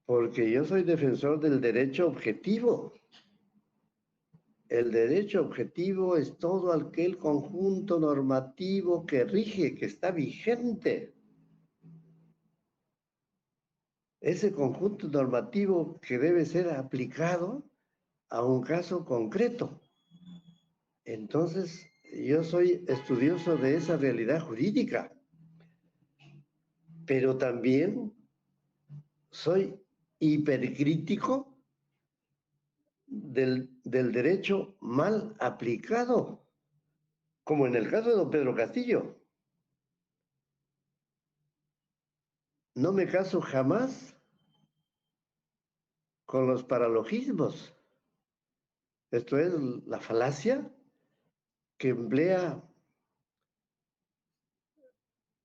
Porque yo soy defensor del derecho objetivo. El derecho objetivo es todo aquel conjunto normativo que rige, que está vigente. Ese conjunto normativo que debe ser aplicado a un caso concreto. Entonces, yo soy estudioso de esa realidad jurídica, pero también soy hipercrítico del derecho mal aplicado, como en el caso de don Pedro Castillo. No me caso jamás con los paralogismos. Esto es la falacia que emplea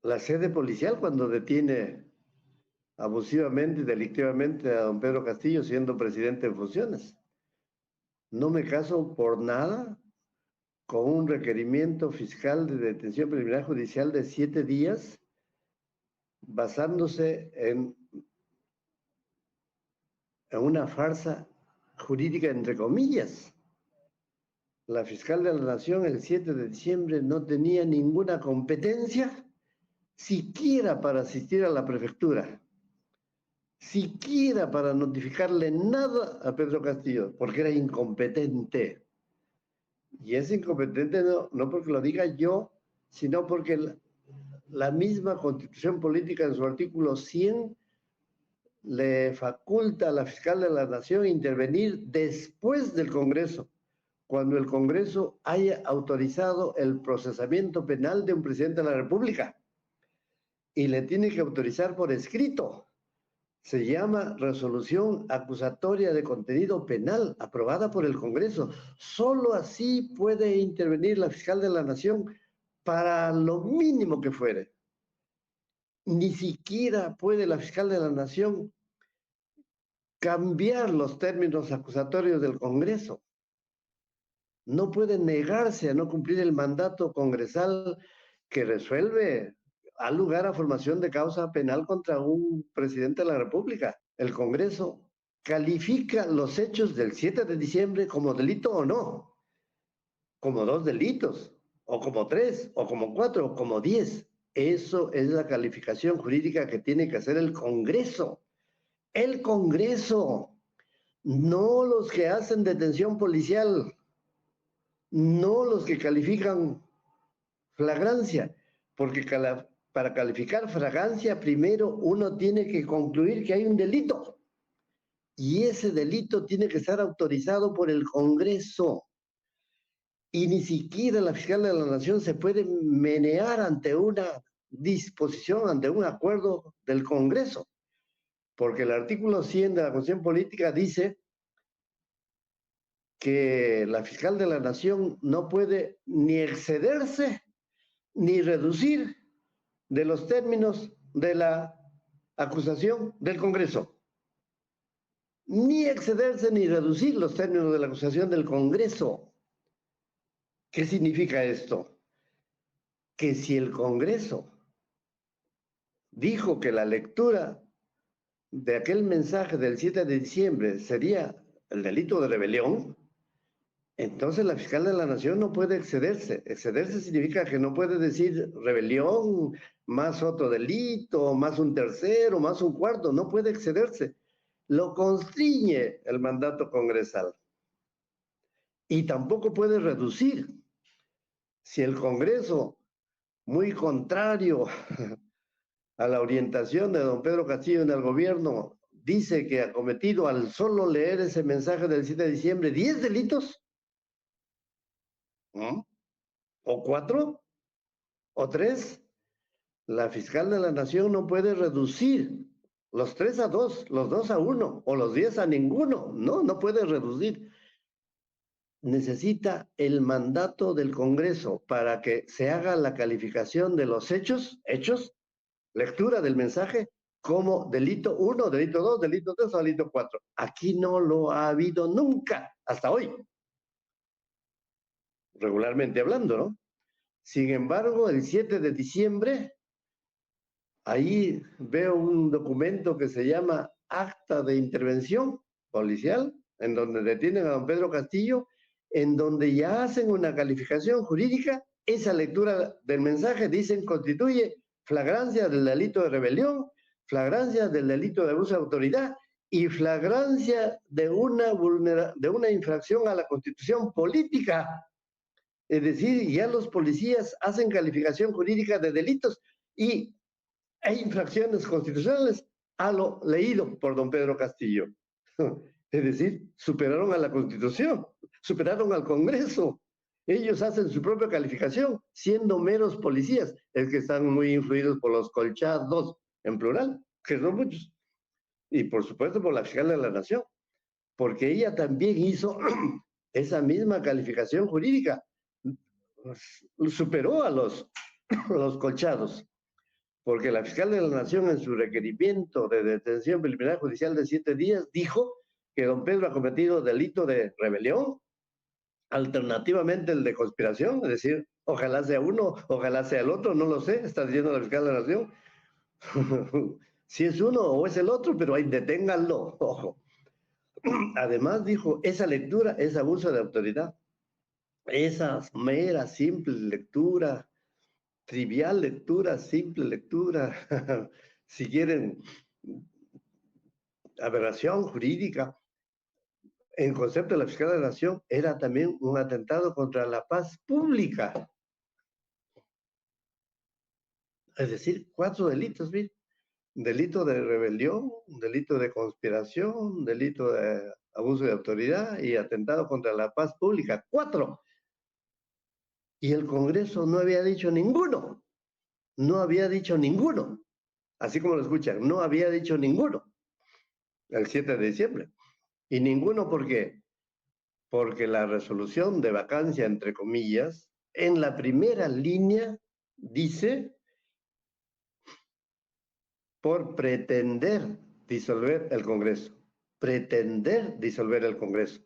la sede policial cuando detiene abusivamente y delictivamente a don Pedro Castillo siendo presidente en funciones. No me caso por nada con un requerimiento fiscal de detención preliminar judicial de 7 días basándose en una farsa jurídica entre comillas. La fiscal de la Nación el 7 de diciembre no tenía ninguna competencia siquiera para asistir a la prefectura, siquiera para notificarle nada a Pedro Castillo, porque era incompetente. Y es incompetente no porque lo diga yo, sino porque la misma Constitución Política en su artículo 100 le faculta a la fiscal de la Nación intervenir después del Congreso, cuando el Congreso haya autorizado el procesamiento penal de un presidente de la República. Y le tiene que autorizar por escrito. Se llama resolución acusatoria de contenido penal, aprobada por el Congreso. Solo así puede intervenir la fiscal de la Nación para lo mínimo que fuere. Ni siquiera puede la fiscal de la Nación cambiar los términos acusatorios del Congreso. No puede negarse a no cumplir el mandato congresal que resuelve, da lugar a formación de causa penal contra un presidente de la República. El Congreso califica los hechos del 7 de diciembre como delito o no, como 2 delitos, o como 3, o como 4, o como 10. Eso es la calificación jurídica que tiene que hacer el Congreso. El Congreso, no los que hacen detención policial, no los que califican flagrancia, porque para calificar flagrancia primero uno tiene que concluir que hay un delito y ese delito tiene que estar autorizado por el Congreso y ni siquiera la fiscal de la Nación se puede menear ante una disposición, ante un acuerdo del Congreso, porque el artículo 100 de la Constitución Política dice que la fiscal de la Nación no puede ni excederse ni reducir de los términos de la acusación del Congreso. Ni excederse ni reducir los términos de la acusación del Congreso. ¿Qué significa esto? Que si el Congreso dijo que la lectura de aquel mensaje del 7 de diciembre sería el delito de rebelión, entonces la fiscal de la Nación no puede excederse. Excederse significa que no puede decir rebelión, más otro delito, más un tercero, más un cuarto. No puede excederse. Lo constriñe el mandato congresal. Y tampoco puede reducir. Si el Congreso, muy contrario a la orientación de don Pedro Castillo en el gobierno, dice que ha cometido al solo leer ese mensaje del 7 de diciembre 10 delitos, ¿no? O 4, o 3, la fiscal de la Nación no puede reducir los 3 a 2, los 2 a 1, o los 10 a ninguno. No puede reducir. Necesita el mandato del Congreso para que se haga la calificación de los hechos, lectura del mensaje, como delito 1, delito 2, delito 3 o delito 4. Aquí no lo ha habido nunca, hasta hoy. Regularmente hablando, ¿no? Sin embargo, el 7 de diciembre, ahí veo un documento que se llama acta de intervención policial en donde detienen a don Pedro Castillo, en donde ya hacen una calificación jurídica. Esa lectura del mensaje, dicen, constituye flagrancia del delito de rebelión, flagrancia del delito de abuso de autoridad y flagrancia de una infracción a la Constitución política. Es decir, ya los policías hacen calificación jurídica de delitos y hay infracciones constitucionales a lo leído por don Pedro Castillo. Es decir, superaron a la Constitución, superaron al Congreso. Ellos hacen su propia calificación, siendo meros policías, es que están muy influidos por los colchados, en plural, que son muchos. Y por supuesto por la fiscal de la Nación, porque ella también hizo esa misma calificación jurídica, superó a los colchados, porque la fiscal de la Nación en su requerimiento de detención preliminar judicial de 7 días dijo que don Pedro ha cometido delito de rebelión, alternativamente el de conspiración, es decir, ojalá sea uno, ojalá sea el otro, no lo sé, está diciendo la fiscal de la Nación. Si es uno o es el otro, pero ahí deténganlo, ojo. Además dijo, esa lectura es abuso de autoridad. Esa mera, simple lectura, trivial lectura, simple lectura, si quieren, aberración jurídica, en concepto de la fiscal de la Nación, era también un atentado contra la paz pública. Es decir, 4 delitos, ¿sí? Delito de rebelión, delito de conspiración, delito de abuso de autoridad y atentado contra la paz pública. 4. Y el Congreso no había dicho ninguno. No había dicho ninguno. Así como lo escuchan, no había dicho ninguno. El 7 de diciembre. Y ninguno, ¿por qué? Porque la resolución de vacancia, entre comillas, en la primera línea dice por pretender disolver el Congreso. Pretender disolver el Congreso.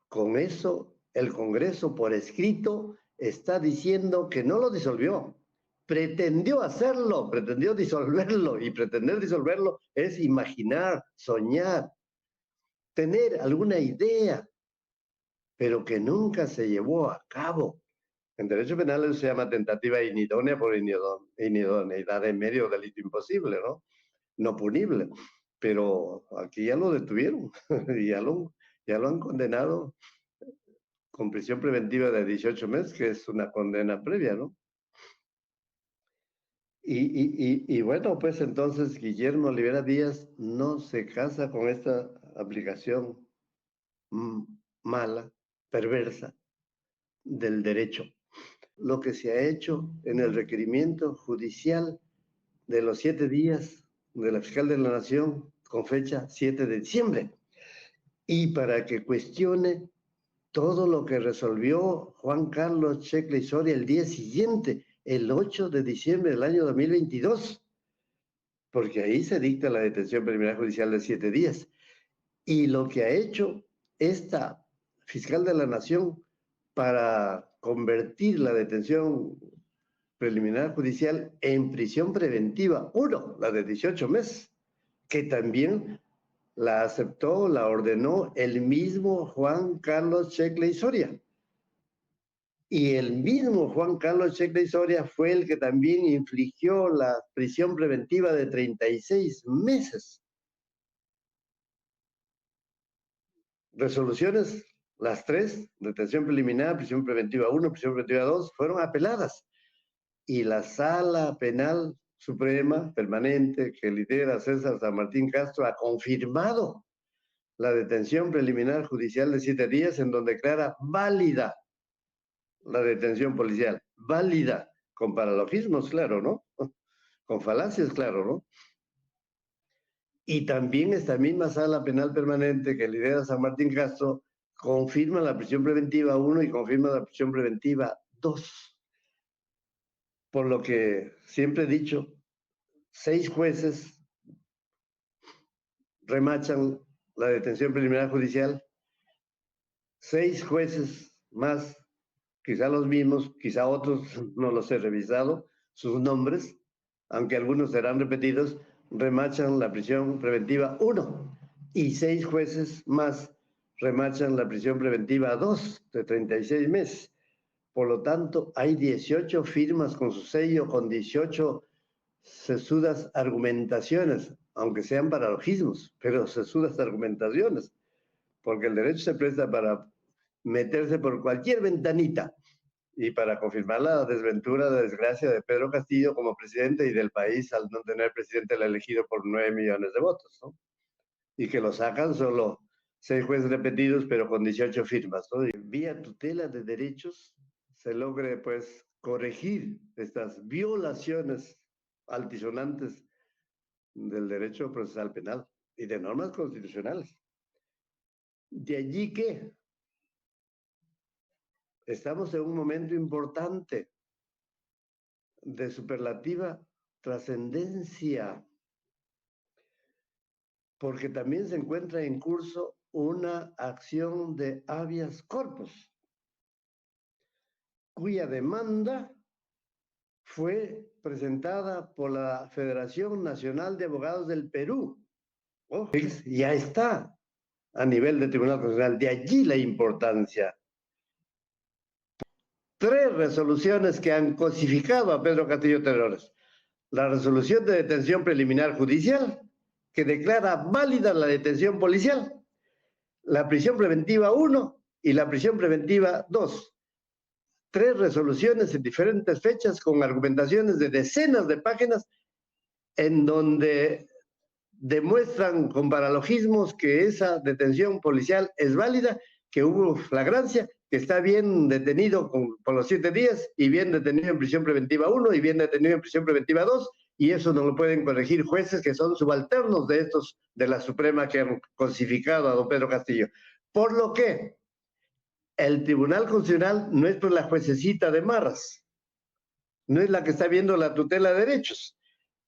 Con eso, el Congreso por escrito está diciendo que no lo disolvió. Pretendió hacerlo, pretendió disolverlo, y pretender disolverlo es imaginar, soñar, tener alguna idea, pero que nunca se llevó a cabo. En derecho penal eso se llama tentativa inidónea por inidoneidad en medio del delito imposible, ¿no? No punible. Pero aquí ya lo detuvieron, y ya lo han condenado con prisión preventiva de 18 meses, que es una condena previa, ¿no? Y bueno, pues entonces Guillermo Olivera Díaz no se casa con esta aplicación mala, perversa del derecho. Lo que se ha hecho en el requerimiento judicial de los 7 días de la fiscal de la Nación con fecha 7 de diciembre. Y para que cuestione todo lo que resolvió Juan Carlos Shekley Soria el día siguiente, el 8 de diciembre del año 2022, porque ahí se dicta la detención preliminar judicial de 7 días. Y lo que ha hecho esta fiscal de la Nación para convertir la detención preliminar judicial en prisión preventiva, la de 18 meses, que también la aceptó, la ordenó el mismo Juan Carlos Shekley Soria. Y el mismo Juan Carlos Shekley Soria fue el que también infligió la prisión preventiva de 36 meses. Resoluciones, las 3, detención preliminar, prisión preventiva 1, prisión preventiva 2, fueron apeladas. Y la Sala Penal Suprema Permanente que lidera César San Martín Castro ha confirmado la detención preliminar judicial de 7 días, en donde declara válida la detención policial, válida, con paralogismos, claro, ¿no? Con falacias, claro, ¿no? Y también esta misma Sala Penal Permanente que lidera San Martín Castro confirma la prisión preventiva 1 y confirma la prisión preventiva 2. Por lo que siempre he dicho, 6 jueces remachan la detención preliminar judicial, 6 jueces más, quizá los mismos, quizá otros, no los he revisado, sus nombres, aunque algunos serán repetidos, remachan la prisión preventiva 1 y 6 jueces más remachan la prisión preventiva 2 de 36 meses. Por lo tanto, hay 18 firmas con su sello, con 18 sesudas argumentaciones, aunque sean paralogismos, pero sesudas argumentaciones, porque el derecho se presta para meterse por cualquier ventanita y para confirmar la desventura, la desgracia de Pedro Castillo como presidente y del país al no tener presidente elegido por 9 millones de votos, ¿no? Y que lo sacan solo 6 jueces repetidos, pero con 18 firmas, ¿no? Y vía tutela de derechos se logre, pues, corregir estas violaciones altisonantes del derecho procesal penal y de normas constitucionales. De allí que estamos en un momento importante de superlativa trascendencia, porque también se encuentra en curso una acción de habeas corpus, cuya demanda fue presentada por la Federación Nacional de Abogados del Perú. Oh, ya está a nivel de Tribunal Constitucional, de allí la importancia. 3 resoluciones que han cosificado a Pedro Castillo Terrones. La resolución de detención preliminar judicial, que declara válida la detención policial, la prisión preventiva 1 y la prisión preventiva 2. 3 resoluciones en diferentes fechas con argumentaciones de decenas de páginas en donde demuestran con paralogismos que esa detención policial es válida, que hubo flagrancia, que está bien detenido por los 7 días y bien detenido en prisión preventiva 1 y bien detenido en prisión preventiva 2, y eso no lo pueden corregir jueces que son subalternos de estos de la Suprema que han cosificado a don Pedro Castillo. Por lo que el Tribunal Constitucional no es por la juececita de Marras, no es la que está viendo la tutela de derechos.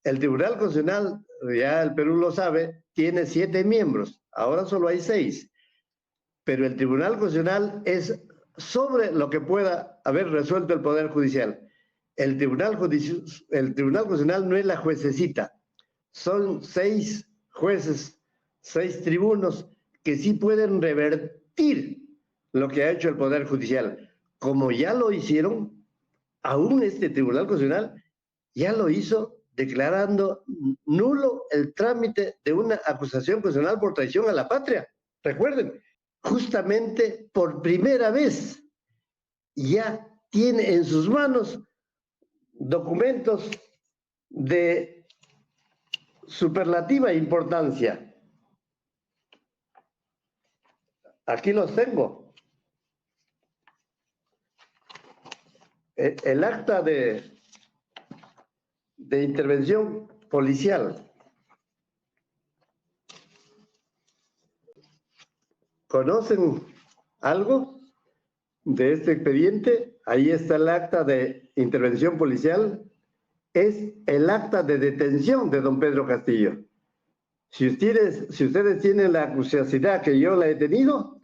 El Tribunal Constitucional, ya el Perú lo sabe, tiene 7 miembros, ahora solo hay 6. Pero el Tribunal Constitucional es sobre lo que pueda haber resuelto el Poder Judicial. El Tribunal Constitucional no es la juececita, son 6 jueces, 6 tribunos que sí pueden revertir lo que ha hecho el Poder Judicial. Como ya lo hicieron, aún este Tribunal Constitucional ya lo hizo declarando nulo el trámite de una acusación constitucional por traición a la patria. Recuerden, justamente por primera vez ya tiene en sus manos documentos de superlativa importancia. Aquí los tengo. El acta de intervención policial. ¿Conocen algo de este expediente? Ahí está el acta de intervención policial. Es el acta de detención de don Pedro Castillo. Si ustedes tienen la curiosidad que yo la he tenido,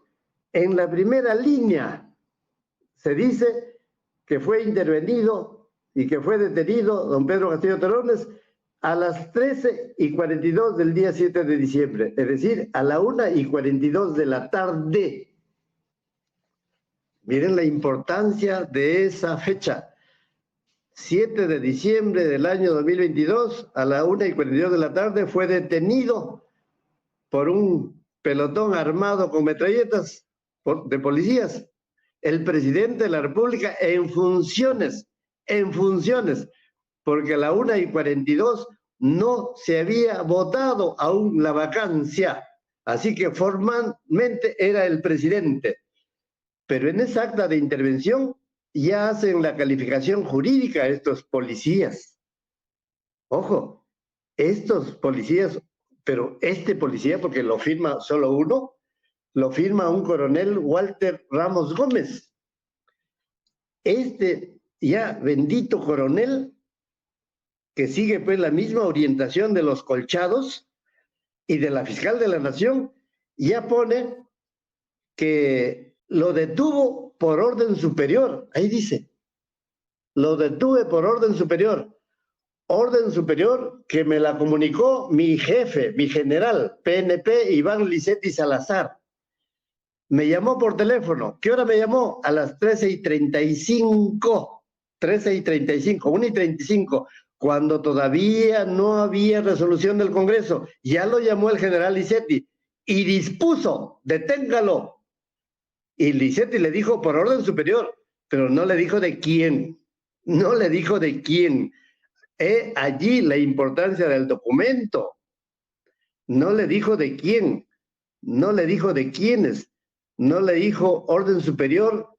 en la primera línea se dice que fue intervenido y que fue detenido don Pedro Castillo Terrones a las 13:42 del día 7 de diciembre, es decir, a la 1:42 de la tarde. Miren la importancia de esa fecha. 7 de diciembre del año 2022, a la 1:42 de la tarde, fue detenido por un pelotón armado con metralletas de policías, el presidente de la República en funciones, porque a la 1:42 no se había votado aún la vacancia, así que formalmente era el presidente. Pero en esa acta de intervención ya hacen la calificación jurídica a estos policías. Ojo, estos policías, pero este policía, porque lo firma solo uno, lo firma un coronel Walter Ramos Gómez. Este ya bendito coronel, que sigue pues la misma orientación de los colchados y de la fiscal de la Nación, ya pone que lo detuvo por orden superior. Ahí dice, lo detuve por orden superior. orden superior que me la comunicó mi jefe, mi general, PNP, Iván Licetti Salazar. Me llamó por teléfono. ¿Qué hora me llamó? A las 13:35. 13:35, 1:35, cuando todavía no había resolución del Congreso. Ya lo llamó el general Licetti y dispuso, deténgalo. Y Licetti le dijo por orden superior, pero no le dijo de quién. No le dijo de quién. Allí la importancia del documento. No le dijo de quién. No le dijo de quiénes. No le dijo orden superior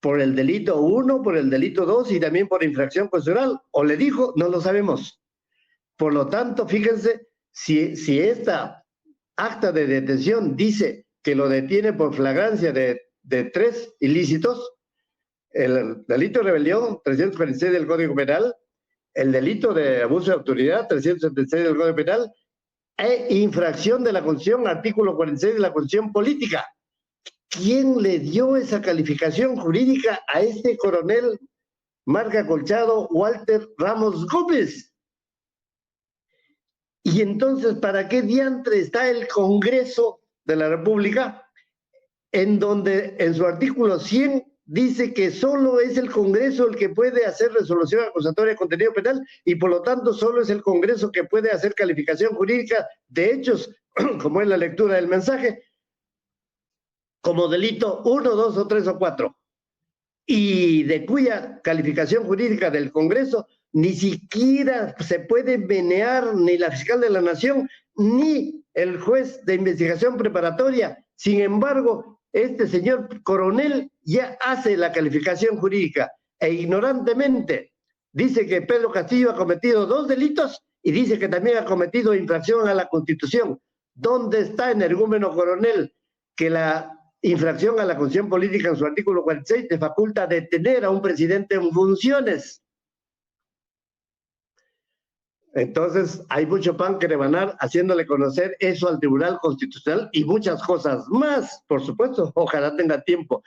por el delito 1, por el delito 2 y también por infracción constitucional. O le dijo, no lo sabemos. Por lo tanto, fíjense, si esta acta de detención dice que lo detiene por flagrancia de 3 ilícitos, el delito de rebelión, 346 del Código Penal, el delito de abuso de autoridad, 376 del Código Penal, e infracción de la Constitución, artículo 46 de la Constitución Política. ¿Quién le dio esa calificación jurídica a este coronel marca colchado Walter Ramos Gómez? Y entonces, ¿para qué diantre está el Congreso de la República, en donde en su artículo 100 dice que solo es el Congreso el que puede hacer resolución acusatoria de contenido penal y por lo tanto solo es el Congreso que puede hacer calificación jurídica de hechos, como es la lectura del mensaje, como delito 1, 2 o 3 o 4, y de cuya calificación jurídica del Congreso ni siquiera se puede menear ni la fiscal de la Nación ni el juez de investigación preparatoria. Sin embargo, este señor coronel ya hace la calificación jurídica e ignorantemente dice que Pedro Castillo ha cometido 2 delitos y dice que también ha cometido infracción a la Constitución. ¿Dónde está, energúmeno coronel, que la infracción a la Constitución Política en su artículo 46 te faculta detener a un presidente en funciones? Entonces, hay mucho pan que rebanar haciéndole conocer eso al Tribunal Constitucional y muchas cosas más, por supuesto, ojalá tenga tiempo.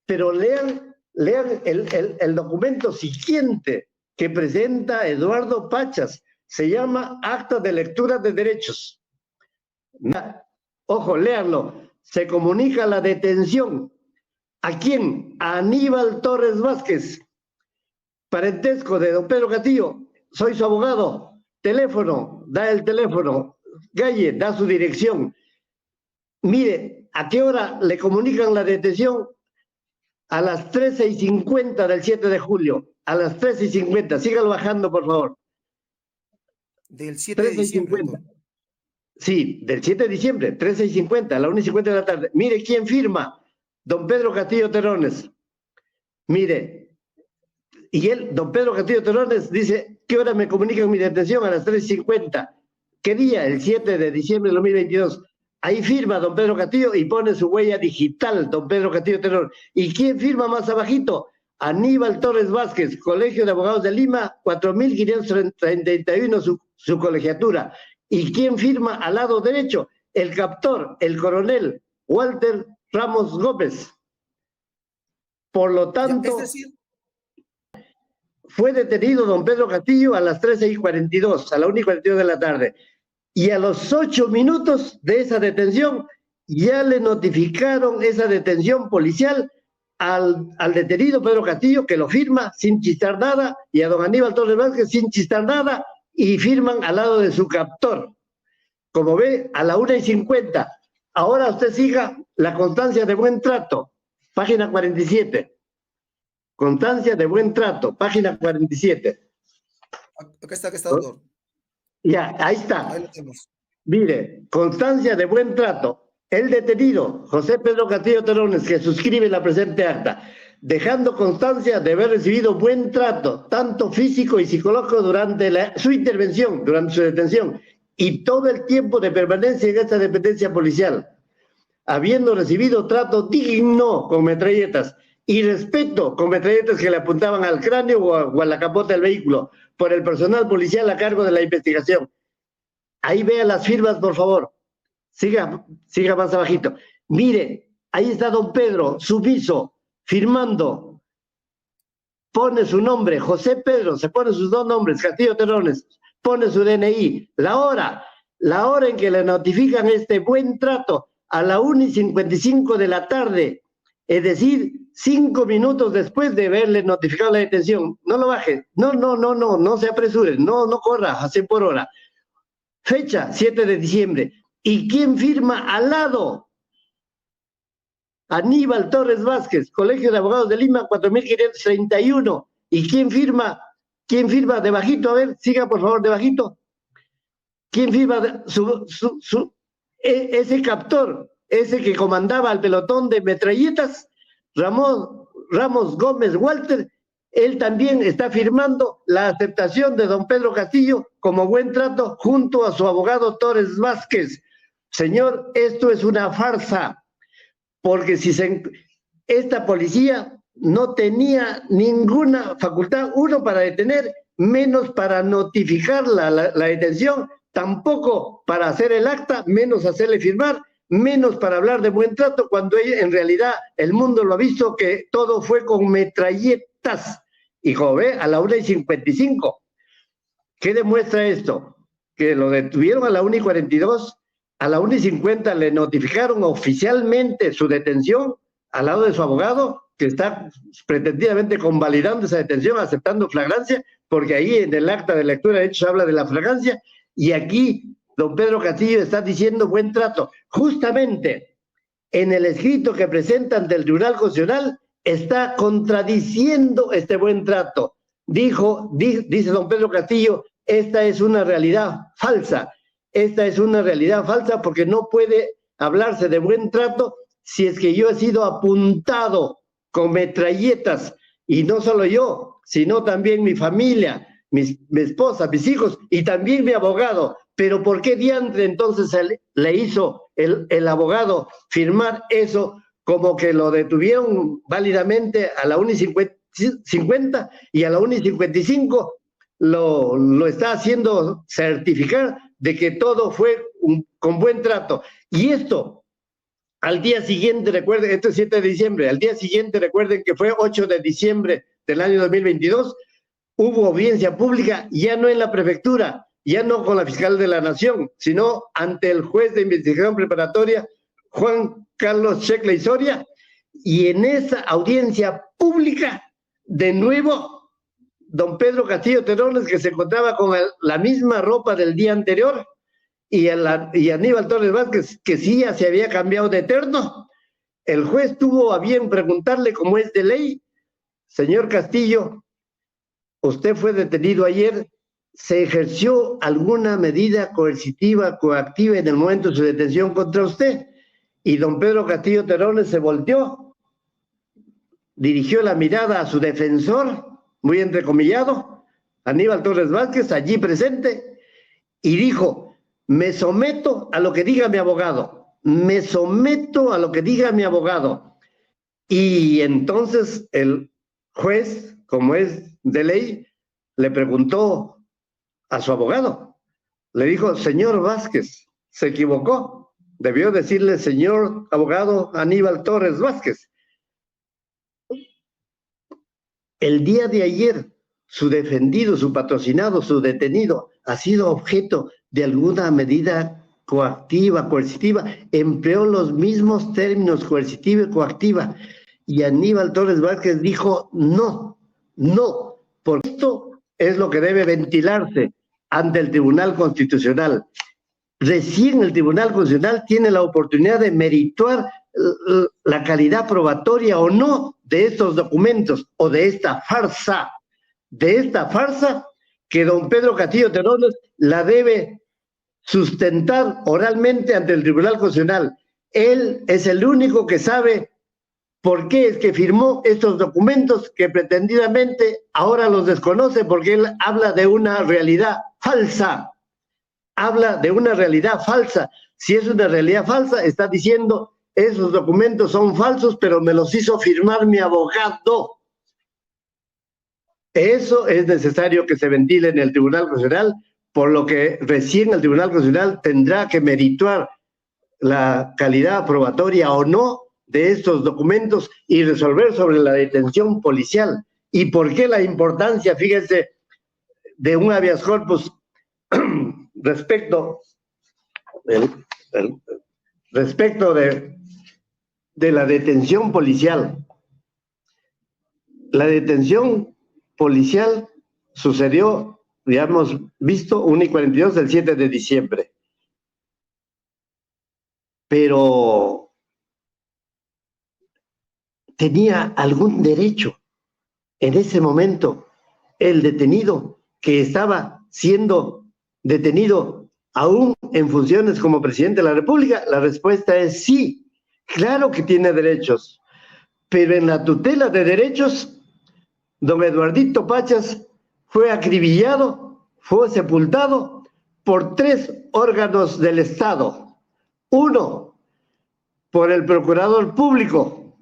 Pero lean el documento siguiente que presenta Eduardo Pachas. Se llama Acta de Lectura de Derechos. Ojo, léanlo. Se comunica la detención. ¿A quién? A Aníbal Torres Vázquez. Parentesco de don Pedro Castillo. Soy su abogado. Teléfono, da el teléfono. Galle, da su dirección. Mire, ¿a qué hora le comunican la detención? A las 13:50 del 7 de julio. A las 13:50. Sígalo bajando, por favor. Del 7 de diciembre. Sí, del 7 de diciembre, 13:50, a la 1:50 de la tarde. Mire quién firma. Don Pedro Castillo Terrones. Mire, y don Pedro Castillo Terrones dice, ¿qué hora me comunican mi detención? A las 13:50. ¿Qué día? El 7 de diciembre de 2022. Ahí firma don Pedro Castillo y pone su huella digital, don Pedro Castillo Terrones. ¿Y quién firma más abajito? Aníbal Torres Vázquez, Colegio de Abogados de Lima, 4.531 su colegiatura. ¿Y quién firma al lado derecho? El captor, el coronel Walter Ramos Gómez. Por lo tanto, es decir, fue detenido don Pedro Castillo a las 13:42, a la 1:42 de la tarde. Y a los 8 minutos de esa detención, ya le notificaron esa detención policial al detenido Pedro Castillo, que lo firma sin chistar nada, y a don Aníbal Torres Vázquez sin chistar nada, y firman al lado de su captor. Como ve, a la 1:50. Ahora usted siga la constancia de buen trato, página 47. Constancia de buen trato, página 47. Acá está, doctor. Ya, ahí está. Ahí lo tenemos. Mire, constancia de buen trato. El detenido, José Pedro Castillo Terrones, que suscribe la presente acta, dejando constancia de haber recibido buen trato, tanto físico y psicológico durante su intervención, durante su detención, y todo el tiempo de permanencia en esta dependencia policial, habiendo recibido trato digno con metralletas y respeto con metralletas que le apuntaban al cráneo o a la capota del vehículo por el personal policial a cargo de la investigación. Ahí vea las firmas, por favor. Siga más abajito. Mire, ahí está don Pedro, sumiso, firmando pone su nombre, José Pedro, se pone sus dos nombres, Castillo Terrones, pone su DNI, la hora en que le notifican este buen trato, a la 1:55 de la tarde, es decir, 5 minutos después de haberle notificado la detención. No lo baje, no se apresure, no corra a 100 por hora. Fecha, 7 de diciembre. ¿Y quién firma al lado? Aníbal Torres Vázquez, Colegio de Abogados de Lima, 4531. ¿Y quién firma? ¿Quién firma debajito? A ver, siga por favor debajito. ¿Quién firma ese captor, ese que comandaba el pelotón de metralletas? Ramos Gómez Walter, él también está firmando la aceptación de don Pedro Castillo como buen trato junto a su abogado Torres Vázquez. Señor, esto es una farsa, porque esta policía no tenía ninguna facultad, uno, para detener, menos para notificar la detención, tampoco para hacer el acta, menos hacerle firmar, menos para hablar de buen trato, cuando en realidad el mundo lo ha visto que todo fue con metralletas. Hijo, ve, a la 1:55. ¿Qué demuestra esto? Que lo detuvieron a la 1:42, a la 1:50 le notificaron oficialmente su detención al lado de su abogado, que está pretendidamente convalidando esa detención, aceptando flagrancia, porque ahí en el acta de lectura de hechos habla de la flagrancia, y aquí don Pedro Castillo está diciendo buen trato. Justamente en el escrito que presentan del Tribunal Constitucional está contradiciendo este buen trato. Dice don Pedro Castillo, esta es una realidad falsa. Esta es una realidad falsa porque no puede hablarse de buen trato si es que yo he sido apuntado con metralletas, y no solo yo, sino también mi familia, mi esposa, mis hijos y también mi abogado. Pero ¿por qué diantre entonces le hizo el abogado firmar eso como que lo detuvieron válidamente a la 1:50 y a la 1:55 lo está haciendo certificar de que todo fue con buen trato? Y esto, al día siguiente, recuerden, esto es 7 de diciembre, al día siguiente recuerden que fue 8 de diciembre del año 2022, hubo audiencia pública, ya no en la prefectura, ya no con la fiscal de la Nación, sino ante el juez de investigación preparatoria, Juan Carlos Checla y Soria, y en esa audiencia pública, de nuevo, don Pedro Castillo Terrones, que se encontraba con la misma ropa del día anterior, y Aníbal Torres Vázquez, que sí ya se había cambiado de terno, el juez tuvo a bien preguntarle, como es de ley: señor Castillo, usted fue detenido ayer, ¿se ejerció alguna medida coercitiva, coactiva en el momento de su detención contra usted? Y don Pedro Castillo Terrones se volteó, dirigió la mirada a su defensor, muy entrecomillado, Aníbal Torres Vázquez, allí presente, y dijo: me someto a lo que diga mi abogado, me someto a lo que diga mi abogado. Y entonces el juez, como es de ley, le preguntó a su abogado, le dijo: señor Vázquez, se equivocó, debió decirle señor abogado Aníbal Torres Vázquez. El día de ayer, su defendido, su patrocinado, su detenido, ha sido objeto de alguna medida coactiva, coercitiva, empleó los mismos términos, coercitiva y coactiva, y Aníbal Torres Vázquez dijo no, porque esto es lo que debe ventilarse ante el Tribunal Constitucional. Recién el Tribunal Constitucional tiene la oportunidad de merituar la calidad probatoria o no de estos documentos, o de esta farsa que don Pedro Castillo Terrones la debe sustentar oralmente ante el Tribunal Constitucional. Él es el único que sabe por qué es que firmó estos documentos que pretendidamente ahora los desconoce, porque él habla de una realidad falsa. Si es una realidad falsa, está diciendo: esos documentos son falsos, pero me los hizo firmar mi abogado. Eso es necesario que se ventile en el Tribunal Constitucional, por lo que recién el Tribunal Constitucional tendrá que merituar la calidad probatoria o no de estos documentos y resolver sobre la detención policial. ¿Y por qué la importancia, fíjense, de un habeas corpus respecto de la detención policial? La detención policial sucedió, ya hemos visto, 1:42 del 7 de diciembre. Pero tenía algún derecho en ese momento el detenido que estaba siendo detenido aún en funciones como presidente de la República. La respuesta es sí, claro que tiene derechos, pero en la tutela de derechos, don Eduardito Pachas fue acribillado, fue sepultado por 3 órganos del Estado. 1, por el procurador público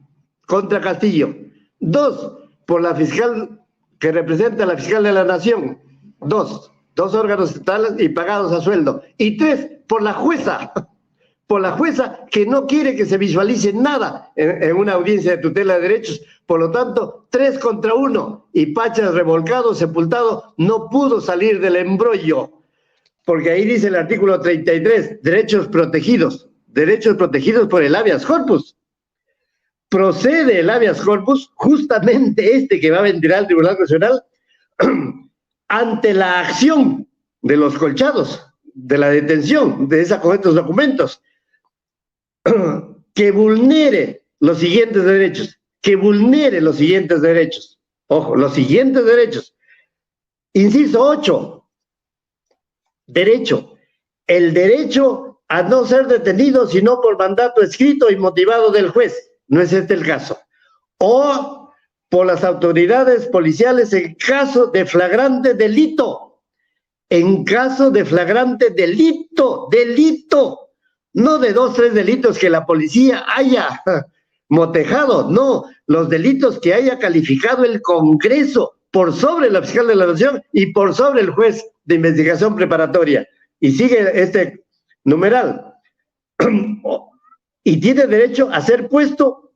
contra Castillo. 2, por la fiscal que representa a la fiscal de la Nación. 2 órganos estatales y pagados a sueldo. Y 3, por la jueza que no quiere que se visualice nada en una audiencia de tutela de derechos. Por lo tanto, 3 contra 1, y Pachas, revolcado, sepultado, no pudo salir del embrollo, porque ahí dice el artículo 33, derechos protegidos por el habeas corpus. Procede el habeas corpus, justamente este que va a ventilar el Tribunal Constitucional, ante la acción de los colchados, de la detención de estos documentos, que vulnere los siguientes derechos, ojo, los siguientes derechos. Inciso 8, derecho, el derecho a no ser detenido sino por mandato escrito y motivado del juez, no es este el caso, o por las autoridades policiales en caso de flagrante delito, no de 2, 3 delitos que la policía haya motejado, no, los delitos que haya calificado el Congreso por sobre la fiscal de la Nación y por sobre el juez de investigación preparatoria. Y sigue este numeral. Y tiene derecho a ser puesto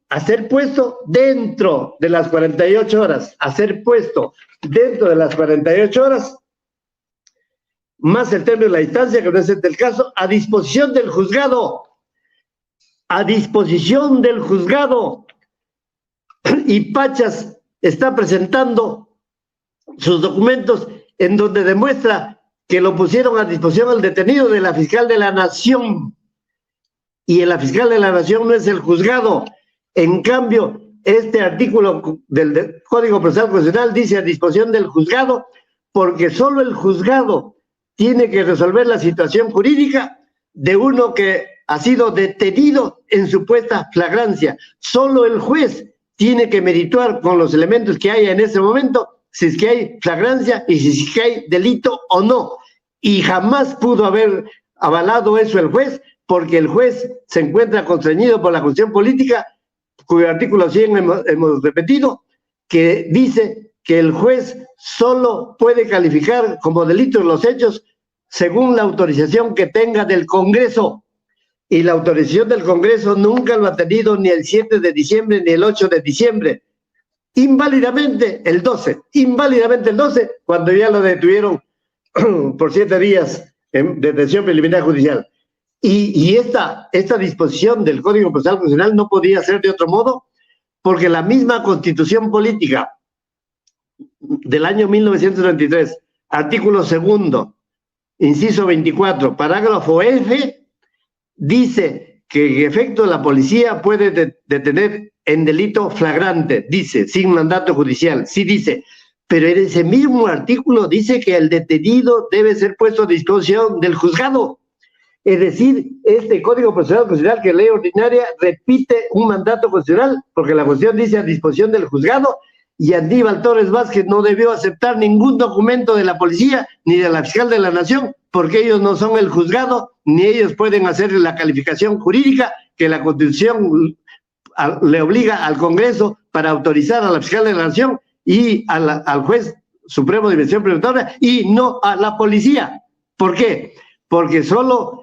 dentro de las 48 horas, más el término de la instancia, que no es el caso, a disposición del juzgado. Y Pachas está presentando sus documentos en donde demuestra que lo pusieron a disposición al detenido de la fiscal de la Nación. Y la fiscal de la Nación no es el juzgado. En cambio, este artículo del Código Procesal Constitucional dice a disposición del juzgado, porque solo el juzgado tiene que resolver la situación jurídica de uno que ha sido detenido en supuesta flagrancia. Solo el juez tiene que merituar con los elementos que haya en ese momento si es que hay flagrancia y si es que hay delito o no. Y jamás pudo haber avalado eso el juez, porque el juez se encuentra constreñido por la cuestión política, cuyo artículo 100 hemos repetido, que dice que el juez solo puede calificar como delitos los hechos según la autorización que tenga del Congreso. Y la autorización del Congreso nunca lo ha tenido ni el 7 de diciembre ni el 8 de diciembre. Inválidamente el 12, cuando ya lo detuvieron por 7 días en detención preliminar judicial. Y esta disposición del Código Procesal Constitucional no podía ser de otro modo, porque la misma Constitución Política del año 1993, artículo 2, inciso 24, parágrafo F, dice que en efecto la policía puede detener en delito flagrante, dice, sin mandato judicial, sí dice, pero en ese mismo artículo dice que el detenido debe ser puesto a disposición del juzgado. Es decir, este Código Procesal Constitucional, que es ley ordinaria, repite un mandato constitucional, porque la Constitución dice a disposición del juzgado, y Aníbal Torres Vázquez no debió aceptar ningún documento de la policía ni de la fiscal de la Nación, porque ellos no son el juzgado, ni ellos pueden hacer la calificación jurídica que la Constitución le obliga al Congreso para autorizar a la fiscal de la Nación y al juez supremo de investigación preparatoria, y no a la policía. ¿Por qué? Porque solo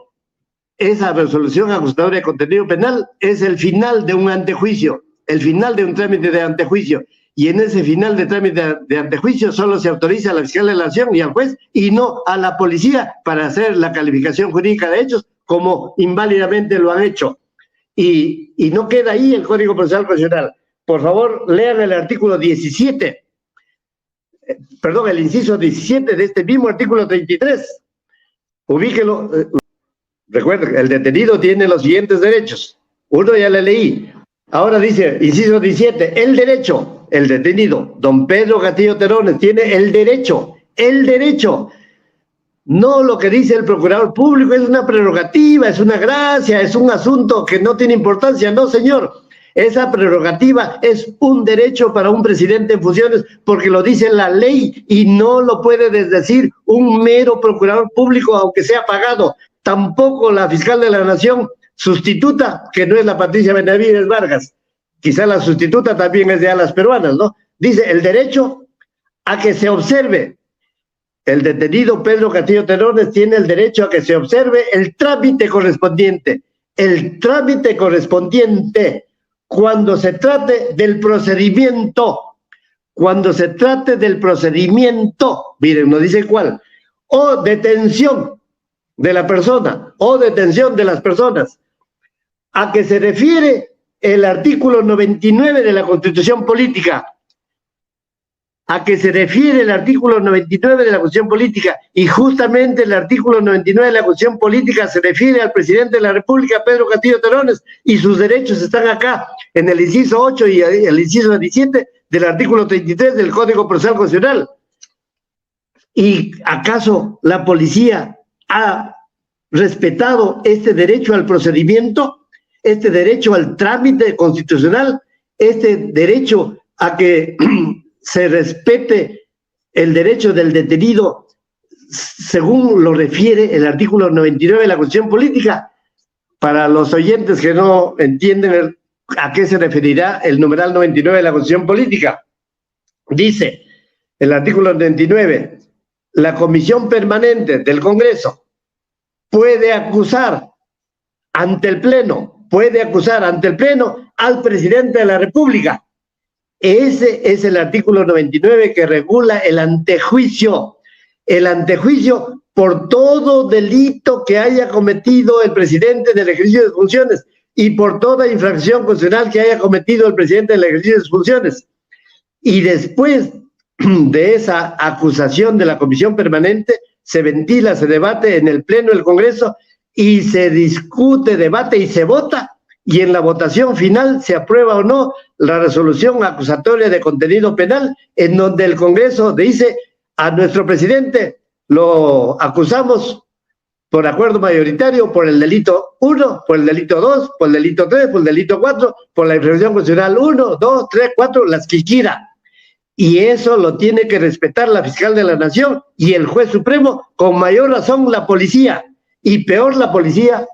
esa resolución ajustadora de contenido penal es el final de un antejuicio, el final de un trámite de antejuicio. y en ese final de trámite de antejuicio solo se autoriza a la fiscal de la Nación y al juez y no a la policía para hacer la calificación jurídica de hechos, como inválidamente lo han hecho. Y no queda ahí el Código Procesal Constitucional. Por favor, lean el artículo 17, perdón, el inciso 17 de este mismo artículo 33. Ubíquelo. Recuerden, el detenido tiene los siguientes derechos. Uno ya le leí. Ahora dice, inciso 17, el derecho, el detenido, don Pedro Castillo Terrones, tiene el derecho, no lo que dice el procurador público, es una prerrogativa, es una gracia, es un asunto que no tiene importancia. No, señor, esa prerrogativa es un derecho para un presidente en funciones porque lo dice la ley y no lo puede desdecir un mero procurador público, aunque sea pagado. Tampoco la fiscal de la Nación sustituta, que no es la Patricia Benavides Vargas, quizá la sustituta también es de alas peruanas, ¿no? Dice el derecho a que se observe. El detenido Pedro Castillo Terrones tiene el derecho a que se observe el trámite correspondiente. El trámite correspondiente cuando se trate del procedimiento. Cuando se trate del procedimiento, miren, no dice cuál, o detención de la persona, o detención de las personas, a que se refiere el artículo 99 de la Constitución Política, a que se refiere el artículo 99 de la Constitución Política, y justamente el artículo 99 de la Constitución Política se refiere al presidente de la República, Pedro Castillo Terrones, y sus derechos están acá, en el inciso 8 y el inciso 17 del artículo 33 del Código Procesal Constitucional. ¿Y acaso la policía ha respetado este derecho al procedimiento, este derecho al trámite constitucional, este derecho a que se respete el derecho del detenido según lo refiere el artículo 99 de la Constitución Política? Para los oyentes que no entienden a qué se referirá el numeral 99 de la Constitución Política, dice el artículo 99, la Comisión Permanente del Congreso puede acusar ante el Pleno, al presidente de la República. Ese es el artículo 99 que regula el antejuicio por todo delito que haya cometido el presidente del ejercicio de funciones y por toda infracción constitucional que haya cometido el presidente del ejercicio de funciones. Y después de esa acusación de la Comisión Permanente, se ventila, se debate en el Pleno del Congreso y se discute, debate y se vota, y en la votación final se aprueba o no la resolución acusatoria de contenido penal, en donde el Congreso dice a nuestro presidente lo acusamos por acuerdo mayoritario por el delito 1, por el delito 2, por el delito 3, por el delito 4, por la infracción constitucional 1, 2, 3, 4, las que quiera. Y eso lo tiene que respetar la fiscal de la Nación y el juez supremo, con mayor razón la policía. Y peor la policía,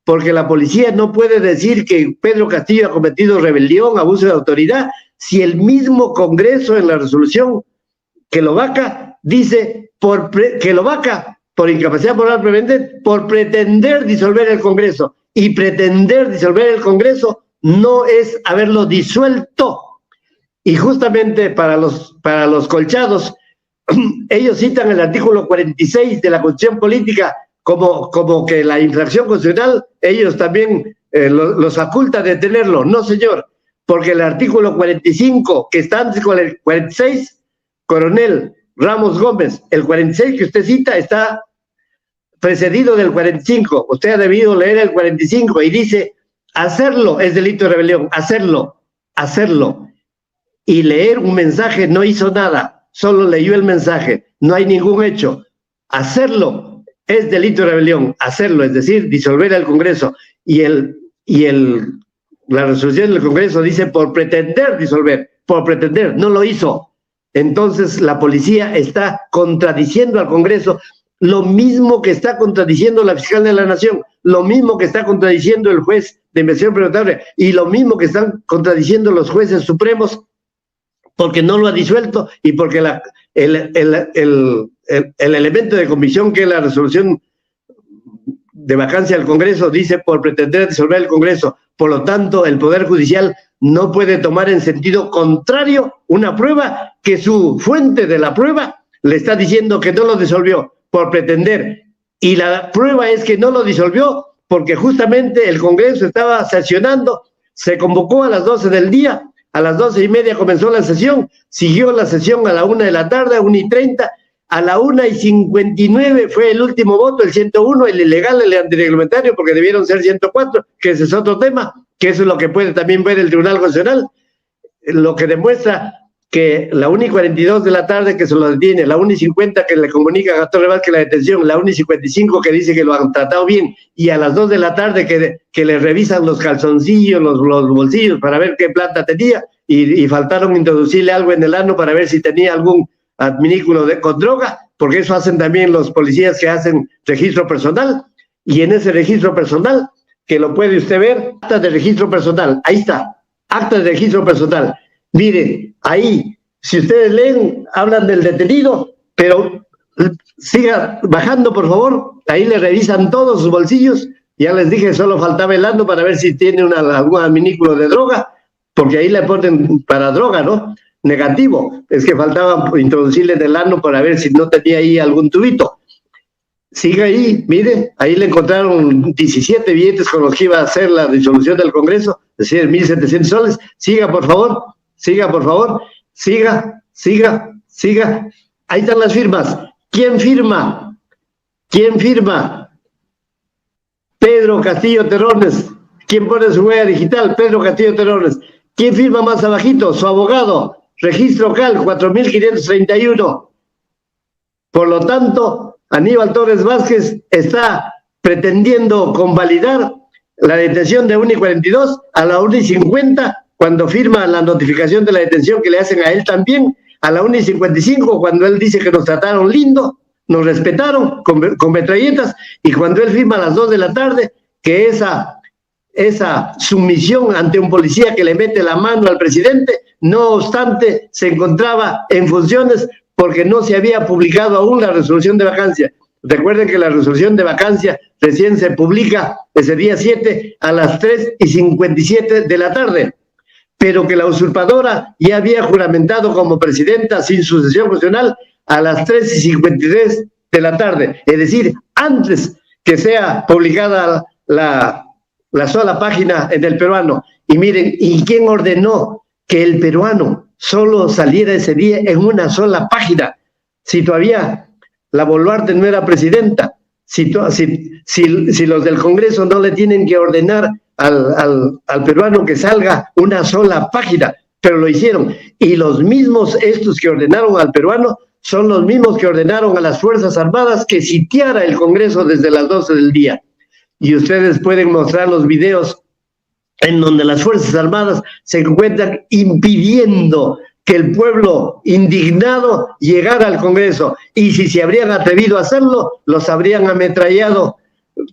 porque la policía no puede decir que Pedro Castillo ha cometido rebelión, abuso de autoridad, si el mismo Congreso en la resolución que lo vaca dice que lo vaca por incapacidad moral prevenir, por pretender disolver el Congreso. Y pretender disolver el Congreso no es haberlo disuelto. Y justamente para los colchados, ellos citan el artículo 46 de la Constitución Política como que la infracción constitucional, ellos también los faculta de tenerlo. No, señor, porque el artículo 45, que está antes con el 46, coronel Ramos Gómez, el 46 que usted cita está precedido del 45. Usted ha debido leer el 45 y dice, hacerlo es delito de rebelión, hacerlo. Y leer un mensaje no hizo nada, solo leyó el mensaje, no hay ningún hecho. Hacerlo es delito de rebelión, hacerlo, es decir, disolver el Congreso. Y la resolución del Congreso dice por pretender disolver, por pretender, no lo hizo. Entonces la policía está contradiciendo al Congreso, lo mismo que está contradiciendo la fiscal de la Nación, lo mismo que está contradiciendo el juez de investigación preparatoria y lo mismo que están contradiciendo los jueces supremos, porque no lo ha disuelto y porque el elemento de convicción, que es la resolución de vacancia del Congreso, dice por pretender disolver el Congreso. Por lo tanto, el Poder Judicial no puede tomar en sentido contrario una prueba que su fuente de la prueba le está diciendo que no lo disolvió por pretender. Y la prueba es que no lo disolvió porque justamente el Congreso estaba sesionando, se convocó a las 12 del día, a las 12:30 comenzó la sesión, siguió la sesión a la 1 de la tarde, 1:30, a la 1:59 fue el último voto, el 101, el ilegal, el antirreglamentario, porque debieron ser 104, que ese es otro tema, que eso es lo que puede también ver el Tribunal Constitucional, lo que demuestra que la 1:42 de la tarde que se lo detiene, la 1:50 que le comunica a Gastón Vázquez la detención, la 1:55 que dice que lo han tratado bien, y a las 2 de la tarde que le revisan los calzoncillos, los bolsillos para ver qué plata tenía, y faltaron introducirle algo en el ano para ver si tenía algún adminículo con droga, porque eso hacen también los policías que hacen registro personal, y en ese registro personal, que lo puede usted ver, acta de registro personal, ahí está, acta de registro personal. Mire, ahí, si ustedes leen, hablan del detenido, pero siga bajando, por favor, ahí le revisan todos sus bolsillos, ya les dije, solo faltaba el ano para ver si tiene algún adminículo de droga, porque ahí le ponen para droga, ¿no? Negativo, es que faltaba introducirle en el ano para ver si no tenía ahí algún tubito. Siga ahí, mire, ahí le encontraron 17 billetes con los que iba a hacer la disolución del Congreso, es decir, 1.700 soles. Siga, por favor, siga, por favor, siga. Ahí están las firmas. ¿Quién firma? ¿Quién firma? Pedro Castillo Terrones. ¿Quién pone su huella digital? Pedro Castillo Terrones. ¿Quién firma más abajito? Su abogado. Registro CAL 4.531. Por lo tanto, Aníbal Torres Vázquez está pretendiendo convalidar la detención de 1:42 a la 1:50 cuando firma la notificación de la detención que le hacen a él también, a la 1:55 cuando él dice que nos trataron lindo, nos respetaron con metralletas, y cuando él firma a las 2 de la tarde que esa sumisión ante un policía que le mete la mano al presidente, no obstante, se encontraba en funciones porque no se había publicado aún la resolución de vacancia. Recuerden que la resolución de vacancia recién se publica ese día 7 a las 3:57 de la tarde, pero que la usurpadora ya había juramentado como presidenta sin sucesión constitucional a las 3:53 de la tarde, es decir, antes que sea publicada la sola página en el Peruano. Y miren, ¿y quién ordenó que el Peruano solo saliera ese día en una sola página? Si todavía la Boluarte no era presidenta, si los del Congreso no le tienen que ordenar al peruano que salga una sola página, pero lo hicieron. Y los mismos estos que ordenaron al peruano son los mismos que ordenaron a las Fuerzas Armadas que sitiara el Congreso desde las 12 del día. Y ustedes pueden mostrar los videos en donde las Fuerzas Armadas se encuentran impidiendo que el pueblo indignado llegara al Congreso. Y si se habrían atrevido a hacerlo, los habrían ametrallado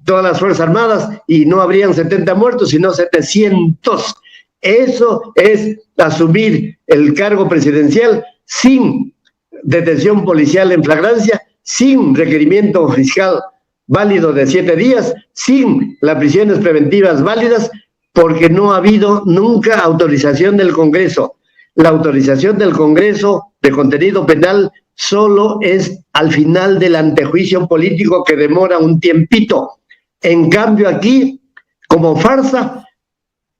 todas las Fuerzas Armadas y no habrían 70 muertos, sino 700. Eso es asumir el cargo presidencial sin detención policial en flagrancia, sin requerimiento fiscal válido de 7 días, sin las prisiones preventivas válidas, porque no ha habido nunca autorización del Congreso. La autorización del Congreso de contenido penal solo es al final del antejuicio político que demora un tiempito. En cambio aquí, como farsa,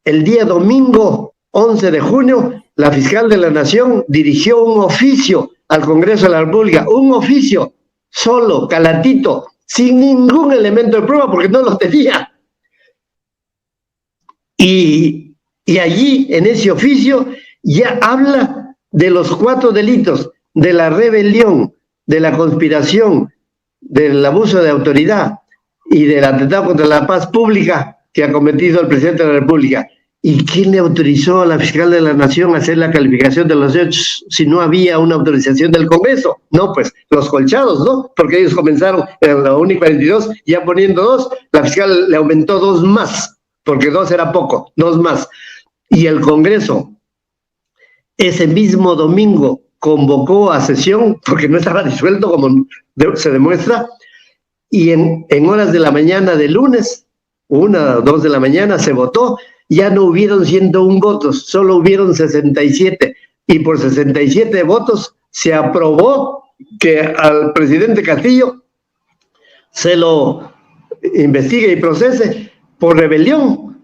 el día domingo 11 de junio, la fiscal de la Nación dirigió un oficio al Congreso de la República, un oficio solo, calatito, sin ningún elemento de prueba porque no lo tenía. Y allí, en ese oficio, ya habla de los 4 delitos, de la rebelión, de la conspiración, del abuso de autoridad y del atentado contra la paz pública que ha cometido el presidente de la República. ¿Y quién le autorizó a la fiscal de la Nación a hacer la calificación de los hechos si no había una autorización del Congreso? No, pues los colchados, ¿no? Porque ellos comenzaron en la 1:42 ya poniendo 2, la fiscal le aumentó 2 más, porque 2 era poco, 2 más. Y el Congreso ese mismo domingo convocó a sesión, porque no estaba disuelto como se demuestra, y en horas de la mañana del lunes, 1 o 2 de la mañana, se votó. Ya no hubieron 101 votos, solo hubieron 67. Y por 67 votos se aprobó que al presidente Castillo se lo investigue y procese por rebelión,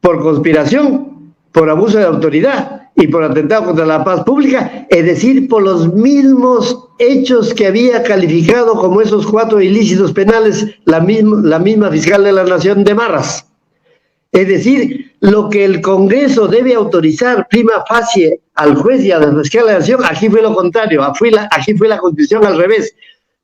por conspiración, por abuso de autoridad y por atentado contra la paz pública, es decir, por los mismos hechos que había calificado como esos 4 ilícitos penales la misma fiscal de la Nación de Marras. Es decir, lo que el Congreso debe autorizar prima facie al juez y a la fiscal de la Nación, aquí fue lo contrario, aquí fue la Constitución al revés.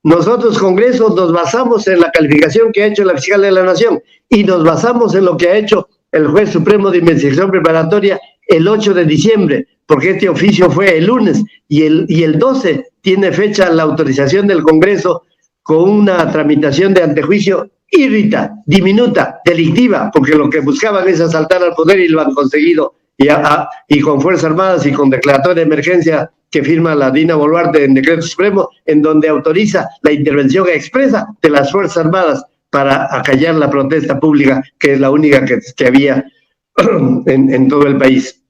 Nosotros, Congreso, nos basamos en la calificación que ha hecho la fiscal de la Nación y nos basamos en lo que ha hecho el juez supremo de investigación preparatoria el 8 de diciembre, porque este oficio fue el lunes y el 12 tiene fecha la autorización del Congreso con una tramitación de antejuicio írrita, diminuta, delictiva, porque lo que buscaban es asaltar al poder y lo han conseguido, y con Fuerzas Armadas y con declaratoria de emergencia que firma la Dina Boluarte en decreto supremo, en donde autoriza la intervención expresa de las Fuerzas Armadas para acallar la protesta pública, que es la única que había en todo el país.